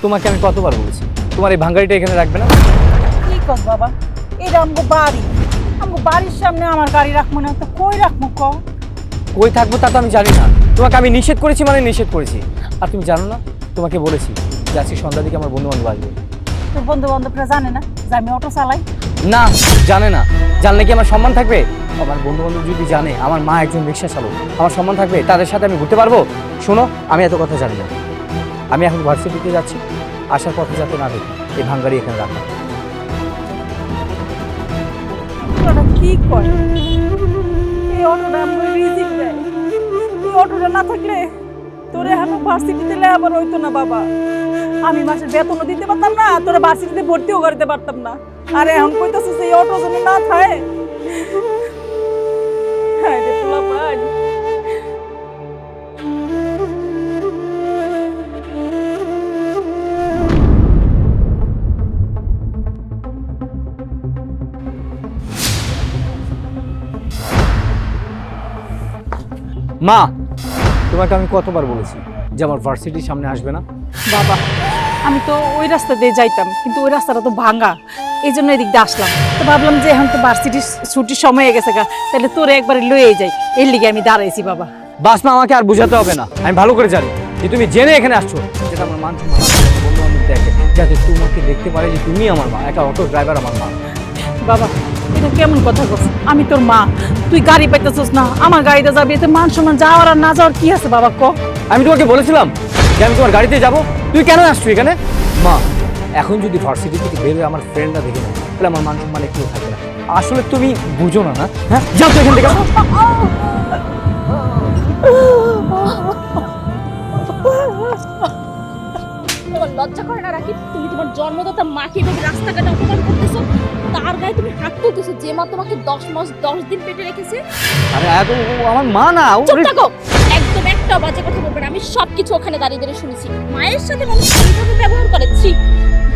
তোমাকে আমি কতবার বলেছি তোমার এই ভাঙ্গারিটা এখানে রাখবে না? কি কর বাবা, এটা আমগো বাড়ি, আমগো বাড়ির সামনে আমার গাড়ি রাখবো না তো কই রাখবো ক? কই থাকবো তা তো আমি জানি না। তোমাকে আমি নিষেধ করেছি মানে নিষেধ করেছি। আর তুমি জানো না, তোমাকে বলেছি যে আজকে সন্ধ্যার দিকে আমার বন্ধু বান্ধব আসবে। তোর বন্ধু বান্ধবরা জানে না যে আমি অটো চালাই? না, জানে না। জানলে কি আমার সম্মান থাকবে? আমার বন্ধু বান্ধব যদি জানে আমার মা একজন রিক্সা চালক, আমার সম্মান থাকবে? তাদের সাথে আমি ঘুরতে পারবো? শোনো, আমি এত কথা জানি না। আমি এখন ভার্সিটিতে যাচ্ছি, আসার পথে যাতে না দেখি এই ভাঙ্গারি এখানে রাখা। অটোটা কি করে? এই অটোটা আমগো রিজিক দেয়। এই অটোটা না থাকলে তোরে এখন ভার্সিটিতে লেখাপড়া হইতো না বাবা। আমি মাসের বেতনও দিতে পারতাম না, তোরা ভার্সিটিতে ভর্তিও করতে পারতাম না। আরে এখন কইতাছিস এই অটো যদি না থাকে, হ্যাঁ রে পোলা পাই। মা, তোমাকে আমি কতবার বলেছি যে আমার ভার্সিটির সামনে আসবে না? বাবা, আমি তো ওই রাস্তা দিয়ে যাইতাম, কিন্তু ওই রাস্তাটা তো ভাঙা, এই জন্য এদিক দিয়ে আসলাম। তো ভাবলাম যে এখন তো ভার্সিটির ছুটির সময় হয়ে গেছে গা, তাহলে তোরে একবারে লয়ে যাই, এর লিগে আমি দাঁড়াইছি বাবা। বাস মা, আমাকে আর বোঝাতে হবে না। আমি ভালো করে জানি যে তুমি জেনে এখানে আসছো, যেটা আমার মান সম্মান বন্ধু বান্ধব দেখে, যাতে তোমাকে দেখতে পারে যে তুমি আমার মা, একটা অটো ড্রাইভার আমার মা। বাবা, এটা কেমন কথা বলছিস? আমি তোর মা, তুই গাড়ি পাইতেছিস না, আমার গাড়িতে যাবি, এতে মান সম্মান যাওয়ার আর না যাওয়ার কি আছে বাবা ক? আমি তোমাকে বলেছিলাম যে আমি তোমার গাড়িতে যাব, তুই কেন আসছো এখানে? মা, এখন যদি ভার্সিটি থেকে বের হয়ে আমার ফ্রেন্ডরা দেখে নেয়, তাহলে আমার মান সম্মান একটু থাকবে না। আসলে তুমি বুঝো না, না? হ্যাঁ, যাও তো এখান থেকে। তোমার লজ্জা করে না রাকিব? তুমি তোমার জন্মদাতা মাকে এভাবে রাস্তাঘাটে অপমান করতেছো, তার গায়ে তুমি হাত তুলতেছো যে মা তোমাকে 10 মাস 10 দিন পেটে রেখেছে। আরে এত আমার মা না। চুপ থাকো, একদম একটা বাজে কথা বলবে না। আমি সবকিছু ওখানে দাঁড়িয়ে দাঁড়িয়ে শুনেছি। মায়ের সাথে মানুষ কিভাবে ব্যবহার করে, ছি!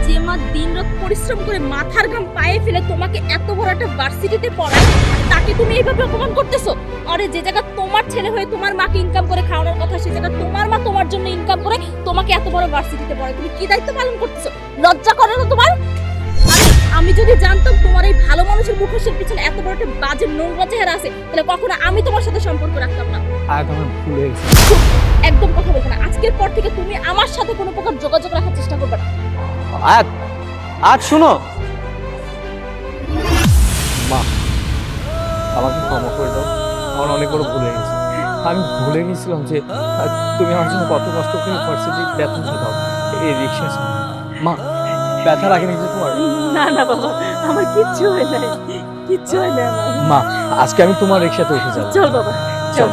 যে মা দিনরাত পরিশ্রম করে মাথার ঘাম পায়ে ফেলে তোমাকে এত বড় একটা ভার্সিটিতে পড়ায়, তাকে তুমি এইভাবে অপমান করতেছো। আরে যে জায়গা তোমার ছেলে হয়ে তোমার মাকে ইনকাম করে খাওয়ানোর কথা, সে জায়গা তোমার মা তোমার জন্য ইনকাম করে তোমাকে এত বড় ভার্সিটিতে পড়ায়, তুমি কি দায়িত্ব পালন করতেছো? লজ্জা করে না তোমার? আরে আমি যদি জানতাম তোমার এই ভালো মানুষের মুখোশের পিছনে এত বড় একটা বাজে নোংরা চেহারা আছে, তাহলে কখনো আমি তোমার সাথে সম্পর্ক রাখতাম না। আজ আমার ভুল হয়ে গেছে। একদম কথা বলবে না। আজকের পর থেকে তুমি আমার সাথে কোনো প্রকার যোগাযোগ রাখার চেষ্টা করবে না। আজ আজ শুনো মা, আমাকে ক্ষমা করে দাও, আমার অনেক বড় ভুল হয়ে গেছে। আমি ভুলে গেছিলাম যে তুমি আমার জন্য কত কষ্ট করে ভার্সিটির বেতন দাও, এই রিক্সা। মা, ব্যথা লাগেনি যে তোমার? না না বাবা, আমার কিচ্ছু হয় নাই, কিচ্ছু হয় না আমার। মা, আজকে আমি তোমার রিক্সাতে উঠে যাবো। চল বাবা, চল।